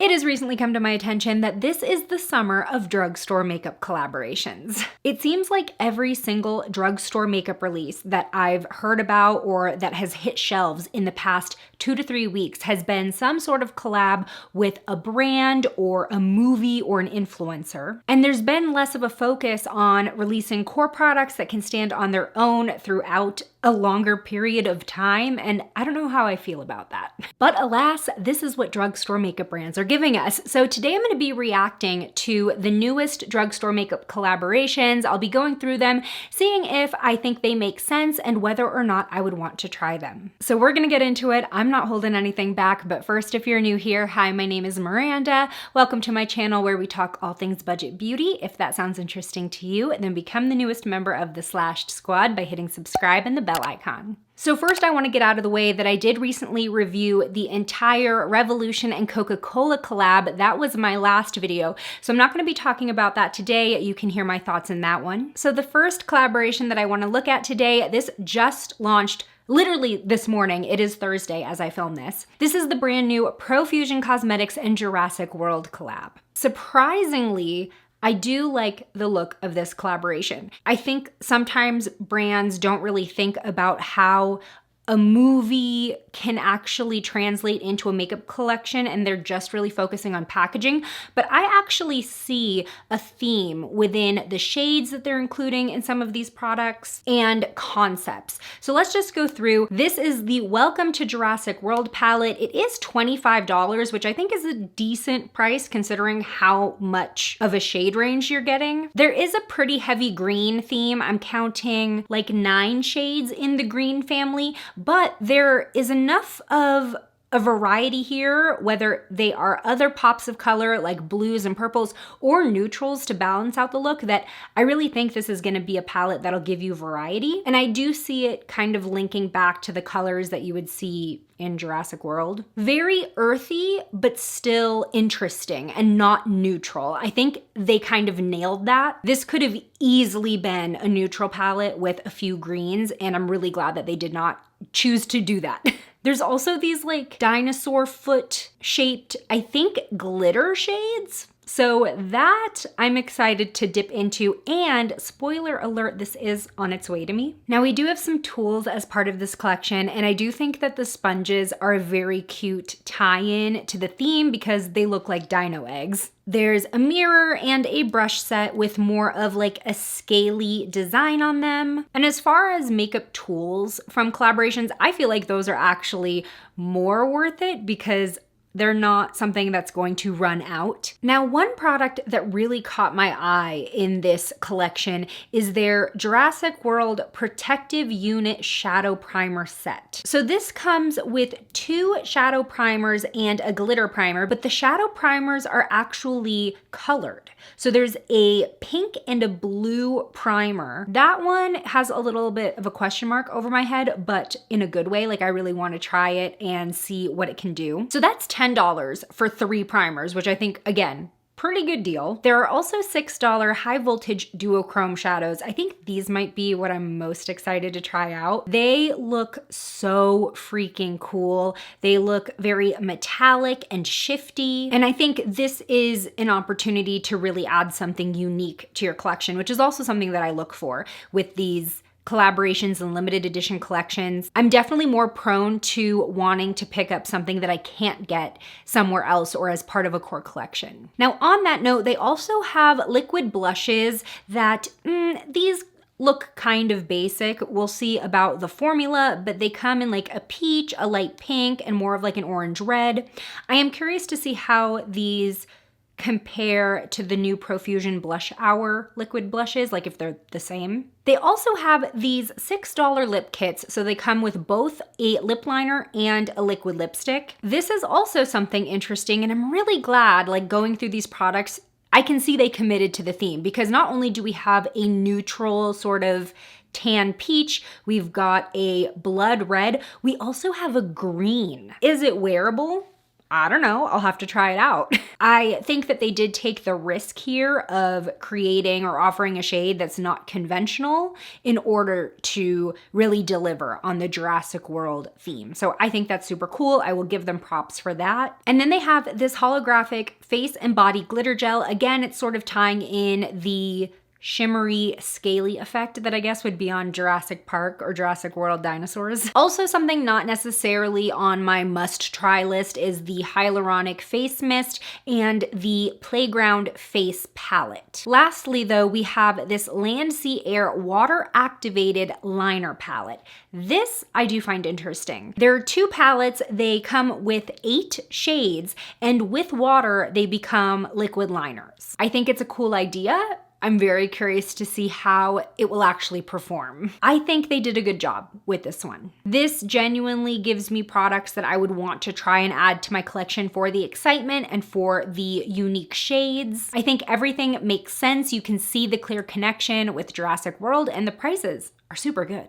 It has recently come to my attention that this is the summer of drugstore makeup collaborations. It seems like every single drugstore makeup release that I've heard about or that has hit shelves in the past 2 to 3 weeks has been some sort of collab with a brand or a movie or an influencer. And there's been less of a focus on releasing core products that can stand on their own throughout a longer period of time, and I don't know how I feel about that. But alas, this is what drugstore makeup brands are giving us. So today I'm going to be reacting to the newest drugstore makeup collaborations. I'll be going through them, seeing if I think they make sense and whether or not I would want to try them. So we're going to get into it. I'm not holding anything back, but first, if you're new here, hi, my name is Miranda. Welcome to my channel where we talk all things budget beauty. If that sounds interesting to you, then become the newest member of the Slashed Squad by hitting subscribe and the bell icon. So first I want to get out of the way that I did recently review the entire Revolution and Coca-Cola collab. That was my last video, so I'm not going to be talking about that today. You can hear my thoughts in that one. So the first collaboration that I want to look at today, this just launched literally this morning. It is Thursday as I film this. This is the brand new Profusion Cosmetics and Jurassic World collab. Surprisingly, I do like the look of this collaboration. I think sometimes brands don't really think about how a movie can actually translate into a makeup collection and they're just really focusing on packaging. But I actually see a theme within the shades that they're including in some of these products and concepts. So let's just go through. This is the Welcome to Jurassic World palette. It is $25, which I think is a decent price considering how much of a shade range you're getting. There is a pretty heavy green theme. I'm counting like 9 shades in the green family. But there is enough of a variety here, whether they are other pops of color like blues and purples or neutrals to balance out the look, that I really think this is going to be a palette that'll give you variety. And I do see it kind of linking back to the colors that you would see in Jurassic World. Very earthy, but still interesting and not neutral. I think they kind of nailed that. This could have easily been a neutral palette with a few greens, and I'm really glad that they did not choose to do that. There's also these like dinosaur foot shaped, I think, glitter shades. So that I'm excited to dip into, and spoiler alert, this is on its way to me. Now we do have some tools as part of this collection, and I do think that the sponges are a very cute tie-in to the theme because they look like dino eggs. There's a mirror and a brush set with more of like a scaly design on them. And as far as makeup tools from collaborations, I feel like those are actually more worth it because they're not something that's going to run out. Now, one product that really caught my eye in this collection is their Jurassic World Protective Unit Shadow Primer set. So this comes with 2 shadow primers and a glitter primer, but the shadow primers are actually colored. So there's a pink and a blue primer. That one has a little bit of a question mark over my head, but in a good way. Like I really want to try it and see what it can do. So that's $10 for 3 primers, which I think, again, pretty good deal. There are also $6 high voltage duochrome shadows. I think these might be what I'm most excited to try out. They look so freaking cool. They look very metallic and shifty. And I think this is an opportunity to really add something unique to your collection, which is also something that I look for with these collaborations and limited edition collections. I'm definitely more prone to wanting to pick up something that I can't get somewhere else or as part of a core collection. Now, on that note, they also have liquid blushes that these look kind of basic. We'll see about the formula, but they come in like a peach, a light pink, and more of like an orange red. I am curious to see how these compare to the new Profusion Blush Hour liquid blushes, like if they're the same. They also have these $6 lip kits, so they come with both a lip liner and a liquid lipstick. This is also something interesting, and I'm really glad, like going through these products, I can see they committed to the theme, because not only do we have a neutral sort of tan peach, we've got a blood red, we also have a green. Is it wearable? I don't know, I'll have to try it out. I think that they did take the risk here of creating or offering a shade that's not conventional in order to really deliver on the Jurassic World theme. So I think that's super cool. I will give them props for that. And then they have this holographic face and body glitter gel. Again, it's sort of tying in the shimmery, scaly effect that I guess would be on Jurassic Park or Jurassic World dinosaurs. Also, something not necessarily on my must-try list is the Hyaluronic Face Mist and the Playground Face Palette. Lastly, though, we have this Land Sea Air Water-Activated Liner Palette. This I do find interesting. There are two palettes. They come with 8 shades, and with water, they become liquid liners. I think it's a cool idea. I'm very curious to see how it will actually perform. I think they did a good job with this one. This genuinely gives me products that I would want to try and add to my collection for the excitement and for the unique shades. I think everything makes sense. You can see the clear connection with Jurassic World, and the prices are super good.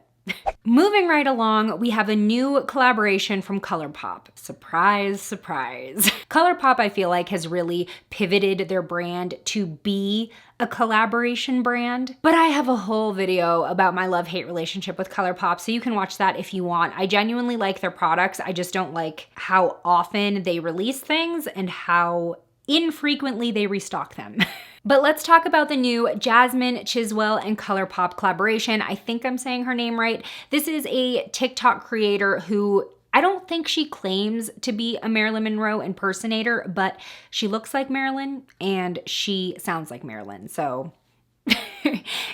Moving right along, we have a new collaboration from Colourpop. Surprise, surprise. Colourpop, I feel like, has really pivoted their brand to be a collaboration brand. But I have a whole video about my love-hate relationship with Colourpop, so you can watch that if you want. I genuinely like their products. I just don't like how often they release things and how infrequently they restock them. But let's talk about the new Jasmine Chiswell and Colourpop collaboration. I think I'm saying her name right. This is a TikTok creator who I don't think she claims to be a Marilyn Monroe impersonator, but she looks like Marilyn and she sounds like Marilyn, so.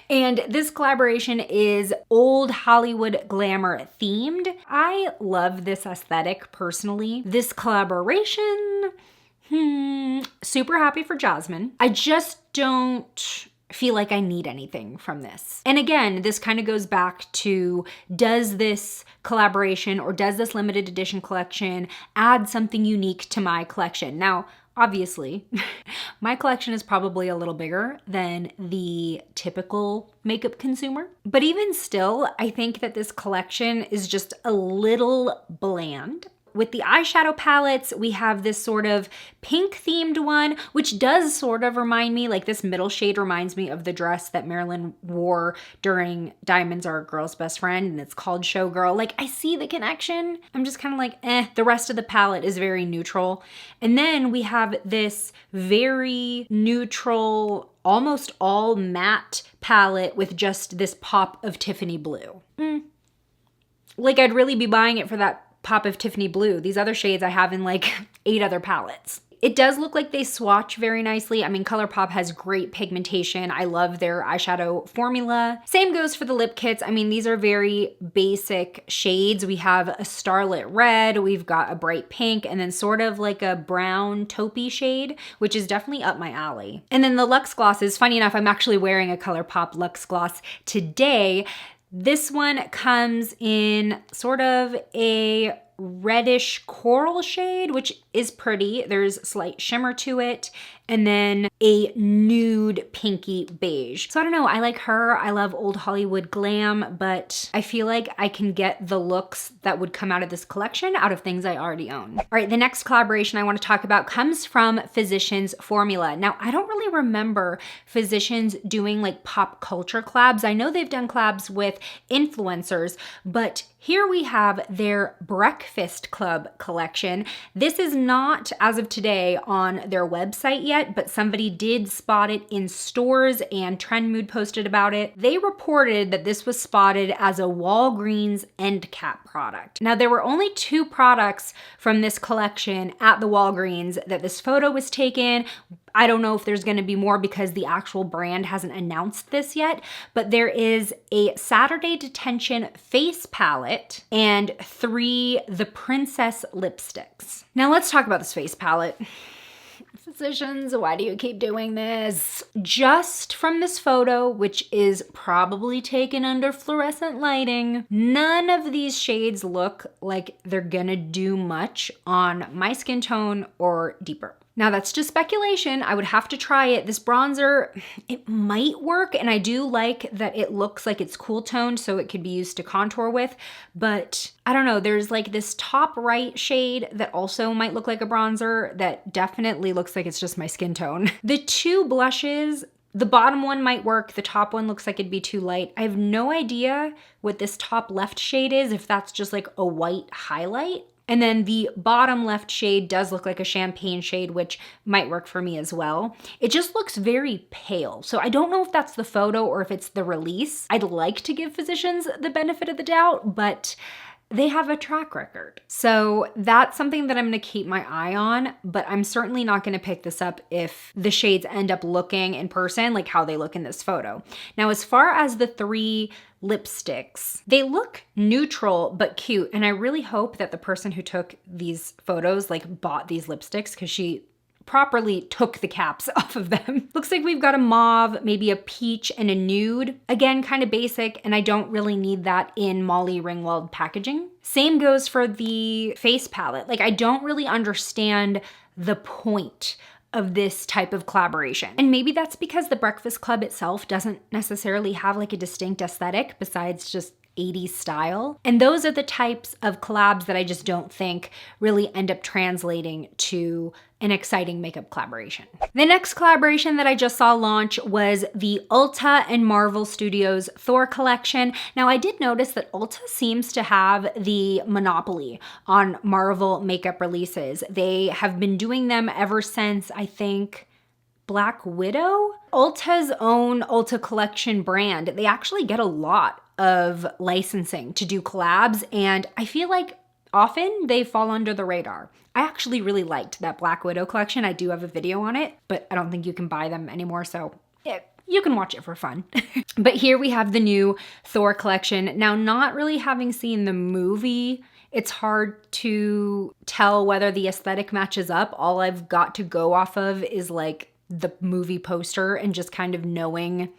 And this collaboration is old Hollywood glamour themed. I love this aesthetic personally. This collaboration, super happy for Jasmine. I just don't feel like I need anything from this. And again, this kind of goes back to, does this collaboration or does this limited edition collection add something unique to my collection? Now, obviously, my collection is probably a little bigger than the typical makeup consumer. But even still, I think that this collection is just a little bland. With the eyeshadow palettes, we have this sort of pink themed one, which does sort of remind me, like this middle shade reminds me of the dress that Marilyn wore during Diamonds Are a Girl's Best Friend, and it's called Showgirl. Like, I see the connection. I'm just kind of like, eh. The rest of the palette is very neutral. And then we have this very neutral, almost all matte palette with just this pop of Tiffany blue. Like, I'd really be buying it for that pop of Tiffany blue. These other shades I have in like 8 other palettes. It does look like they swatch very nicely. I mean, Colourpop has great pigmentation. I love their eyeshadow formula. Same goes for the lip kits. I mean, these are very basic shades. We have a starlit red, we've got a bright pink, and then sort of like a brown taupey shade, which is definitely up my alley. And then the Luxe glosses, funny enough, I'm actually wearing a Colourpop Luxe gloss today. This one comes in sort of a reddish coral shade, which is pretty. There's slight shimmer to it. And then a nude pinky beige. So I don't know, I like her. I love old Hollywood glam, but I feel like I can get the looks that would come out of this collection out of things I already own. All right, the next collaboration I want to talk about comes from Physicians Formula. Now, I don't really remember Physicians doing like pop culture collabs. I know they've done collabs with influencers, but here we have their Breakfast Club collection. This is not, as of today, on their website yet, but somebody did spot it in stores and Trend Mood posted about it. They reported that this was spotted as a Walgreens end cap product. Now, there were only 2 products from this collection at the Walgreens that this photo was taken. I don't know if there's gonna be more because the actual brand hasn't announced this yet, but there is a Saturday Detention face palette and 3 The Princess lipsticks. Now let's talk about this face palette. Physicians, why do you keep doing this? Just from this photo, which is probably taken under fluorescent lighting, none of these shades look like they're gonna do much on my skin tone or deeper. Now that's just speculation. I would have to try it. This bronzer, it might work, and I do like that it looks like it's cool toned, so it could be used to contour with, but I don't know, there's like this top right shade that also might look like a bronzer that definitely looks like it's just my skin tone. The two blushes, the bottom one might work, the top one looks like it'd be too light. I have no idea what this top left shade is, if that's just like a white highlight. And then the bottom left shade does look like a champagne shade, which might work for me as well. It just looks very pale. So I don't know if that's the photo or if it's the release. I'd like to give physicians the benefit of the doubt, but they have a track record. So that's something that I'm gonna keep my eye on, but I'm certainly not gonna pick this up if the shades end up looking in person like how they look in this photo. Now, as far as the three lipsticks, they look neutral but cute, and I really hope that the person who took these photos like bought these lipsticks, because she properly took the caps off of them. Looks like we've got a mauve, maybe a peach, and a nude. Again, kind of basic, and I don't really need that in Molly Ringwald packaging. Same goes for the face palette. Like, I don't really understand the point of this type of collaboration. And maybe that's because the Breakfast Club itself doesn't necessarily have like a distinct aesthetic besides just 80s style. And those are the types of collabs that I just don't think really end up translating to an exciting makeup collaboration. The next collaboration that I just saw launch was the Ulta and Marvel Studios Thor Collection. Now, I did notice that Ulta seems to have the monopoly on Marvel makeup releases. They have been doing them ever since, I think, Black Widow? Ulta's own Ulta Collection brand, they actually get a lot of licensing to do collabs, and I feel like often they fall under the radar. I actually really liked that Black Widow collection. I do have a video on it, but I don't think you can buy them anymore, so yeah, you can watch it for fun. But here we have the new Thor collection. Now, not really having seen the movie, it's hard to tell whether the aesthetic matches up. All I've got to go off of is like the movie poster and just kind of knowing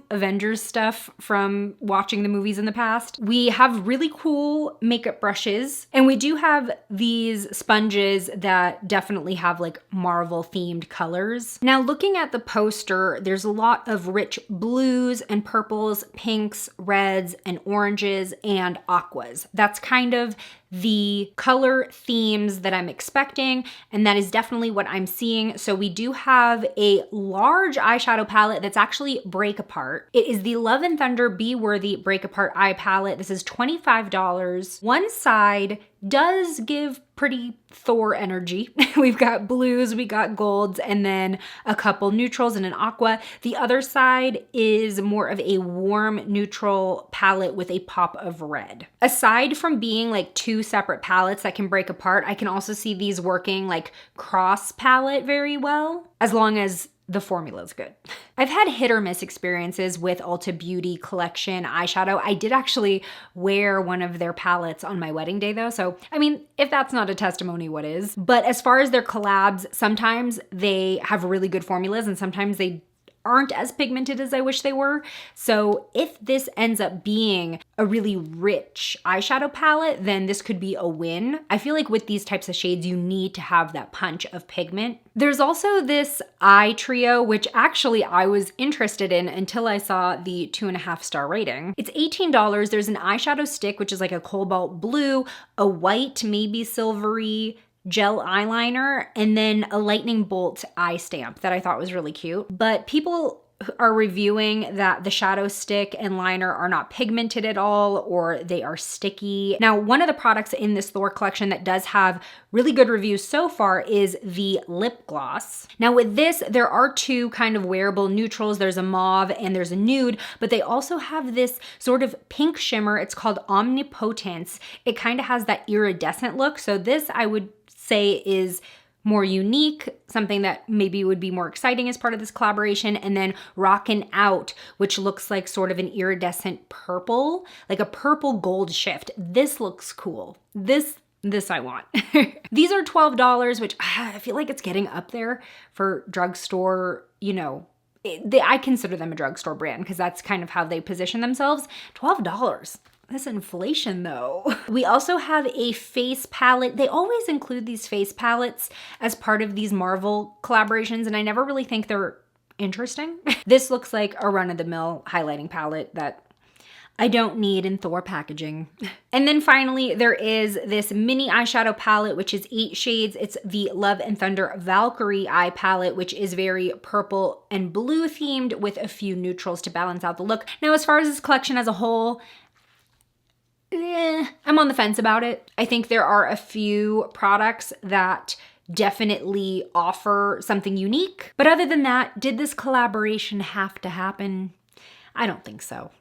Avengers stuff from watching the movies in the past. We have really cool makeup brushes, and we do have these sponges that definitely have like Marvel themed colors. Now, looking at the poster, there's a lot of rich blues and purples, pinks, reds, and oranges, and aquas. That's kind of the color themes that I'm expecting, and that is definitely what I'm seeing. So we do have a large eyeshadow palette that's actually break apart. It is the Love and Thunder Be Worthy Break Apart Eye Palette. This is $25. One side does give pretty Thor energy. We've got blues, we got golds, and then a couple neutrals and an aqua. The other side is more of a warm neutral palette with a pop of red. Aside from being like two separate palettes that can break apart, I can also see these working like cross palette very well, as long as the formula is good. I've had hit or miss experiences with Ulta Beauty Collection eyeshadow. I did actually wear one of their palettes on my wedding day though, so I mean, if that's not a testimony, what is? But as far as their collabs, sometimes they have really good formulas and sometimes they aren't as pigmented as I wish they were. So if this ends up being a really rich eyeshadow palette, then this could be a win. I feel like with these types of shades, you need to have that punch of pigment. There's also this eye trio, which actually I was interested in until I saw the 2.5-star rating. It's $18. There's an eyeshadow stick, which is like a cobalt blue, a white, maybe silvery, gel eyeliner, and then a lightning bolt eye stamp that I thought was really cute. But people are reviewing that the shadow stick and liner are not pigmented at all, or they are sticky. Now, one of the products in this Thor collection that does have really good reviews so far is the lip gloss. Now with this, there are two kind of wearable neutrals. There's a mauve and there's a nude, but they also have this sort of pink shimmer. It's called Omnipotence. It kind of has that iridescent look. So this, I would say, is more unique, something that maybe would be more exciting as part of this collaboration. And then Rockin' Out, which looks like sort of an iridescent purple, like a purple gold shift. This looks cool. This I want. These are $12, which I feel like it's getting up there for drugstore, you know, I consider them a drugstore brand because that's kind of how they position themselves. $12. This inflation though. We also have a face palette. They always include these face palettes as part of these Marvel collaborations, and I never really think they're interesting. This looks like a run-of-the-mill highlighting palette that I don't need in Thor packaging. And then finally, there is this mini eyeshadow palette, which is 8 shades. It's the Love and Thunder Valkyrie eye palette, which is very purple and blue themed with a few neutrals to balance out the look. Now, as far as this collection as a whole, I'm on the fence about it. I think there are a few products that definitely offer something unique. But other than that, did this collaboration have to happen? I don't think so.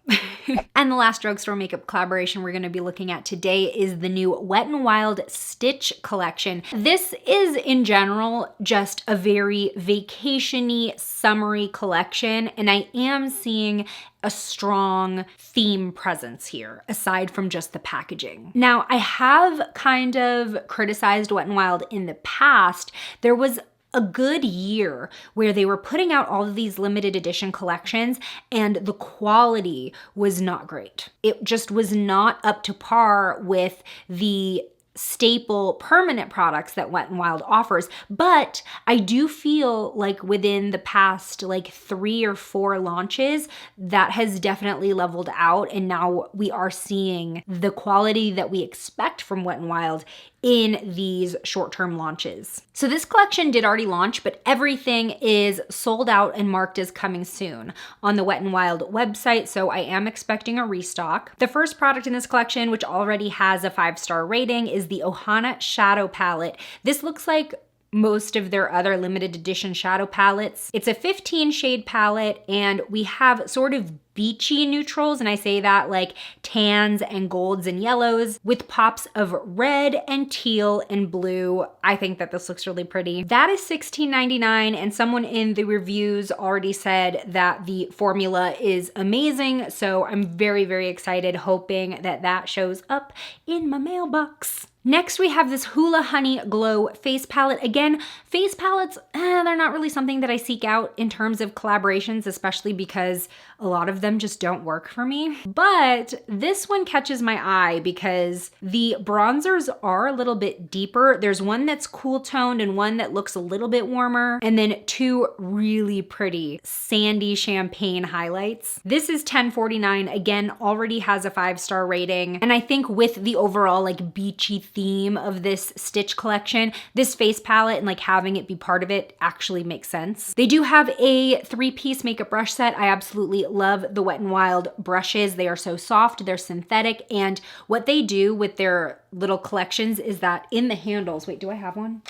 And the last drugstore makeup collaboration we're gonna be looking at today is the new Wet n Wild Stitch collection. This is, in general, just a very vacation-y, summery collection, and I am seeing a strong theme presence here, aside from just the packaging. Now, I have kind of criticized Wet n Wild in the past. There was a good year where they were putting out all of these limited edition collections and the quality was not great. It just was not up to par with the staple permanent products that Wet n Wild offers. But I do feel like within the past like 3 or 4 launches, that has definitely leveled out, and now we are seeing the quality that we expect from Wet n Wild in these short-term launches. So this collection did already launch, but everything is sold out and marked as coming soon on the Wet n Wild website, so I am expecting a restock. The first product in this collection, which already has a 5-star rating, is the Ohana Shadow Palette. This looks like most of their other limited edition shadow palettes. It's a 15 shade palette, and we have sort of beachy neutrals, and I say that like tans and golds and yellows with pops of red and teal and blue. I think that this looks really pretty. That is $16.99, and someone in the reviews already said that the formula is amazing, so I'm very, very excited, hoping that that shows up in my mailbox. Next, we have this Hula Honey Glow face palette. Again, face palettes, they're not really something that I seek out in terms of collaborations, especially because a lot of them just don't work for me. But this one catches my eye because the bronzers are a little bit deeper. There's one that's cool toned and one that looks a little bit warmer, and then 2 really pretty sandy champagne highlights. This is $10.49. Again, already has a 5-star rating. And I think with the overall like beachy theme of this Stitch collection, this face palette and like having it be part of it actually makes sense. They do have a 3-piece makeup brush set. I absolutely love the Wet n Wild brushes. They are so soft, they're synthetic, and what they do with their little collections is that in the handles, wait, do I have one?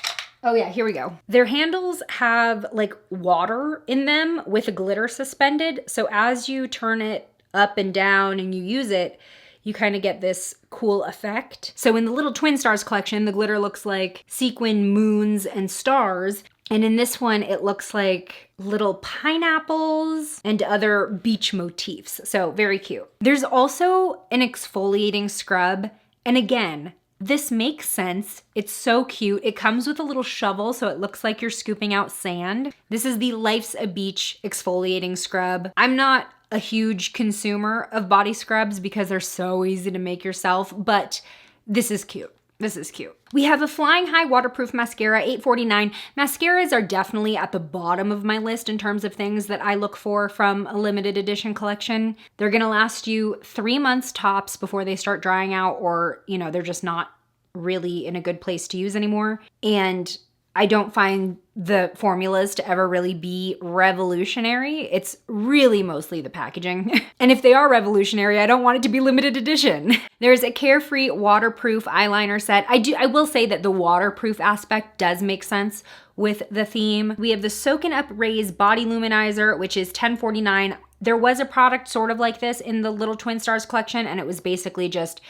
Oh yeah, here we go. Their handles have like water in them with a glitter suspended. So as you turn it up and down and you use it, you kind of get this cool effect. So in the Little Twin Stars collection, the glitter looks like sequin moons and stars. And in this one, it looks like little pineapples and other beach motifs. So very cute. There's also an exfoliating scrub. And again, this makes sense. It's so cute. It comes with a little shovel, so it looks like you're scooping out sand. This is the Life's a Beach exfoliating scrub. I'm not a huge consumer of body scrubs because they're so easy to make yourself, but this is cute. This is cute. We have a Flying High waterproof mascara, $8.49. Mascaras are definitely at the bottom of my list in terms of things that I look for from a limited edition collection. They're gonna last you 3 months tops before they start drying out, or, you know, they're just not really in a good place to use anymore. And I don't find the formulas to ever really be revolutionary. It's really mostly the packaging. And if they are revolutionary, I don't want it to be limited edition. There's a Carefree waterproof eyeliner set. I will say that the waterproof aspect does make sense with the theme. We have the Soakin' Up Rays Body Luminizer, which is $10.49. There was a product sort of like this in the Little Twin Stars collection, and it was basically just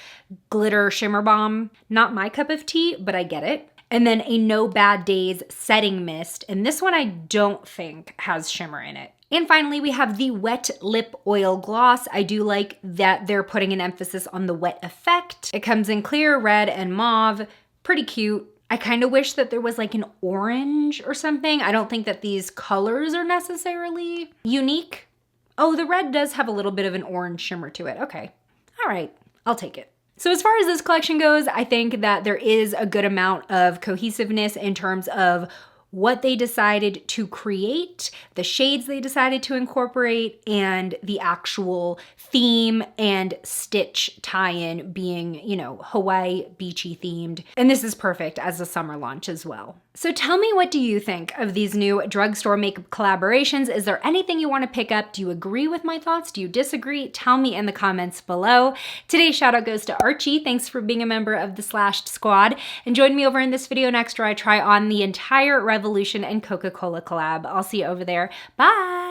glitter shimmer balm. Not my cup of tea, but I get it. And then a No Bad Days setting mist. And this one I don't think has shimmer in it. And finally, we have the Wet Lip Oil Gloss. I do like that they're putting an emphasis on the wet effect. It comes in clear, red, and mauve. Pretty cute. I kind of wish that there was like an orange or something. I don't think that these colors are necessarily unique. Oh, the red does have a little bit of an orange shimmer to it. Okay. All right. I'll take it. So as far as this collection goes, I think that there is a good amount of cohesiveness in terms of what they decided to create, the shades they decided to incorporate, and the actual theme and stitch tie-in being, you know, Hawaii beachy themed. And this is perfect as a summer launch as well. So tell me, what do you think of these new drugstore makeup collaborations? Is there anything you want to pick up? Do you agree with my thoughts? Do you disagree? Tell me in the comments below. Today's shout out goes to Archie. Thanks for being a member of the Slashed Squad. And join me over in this video next where I try on the entire Revolution and Coca-Cola collab. I'll see you over there. Bye!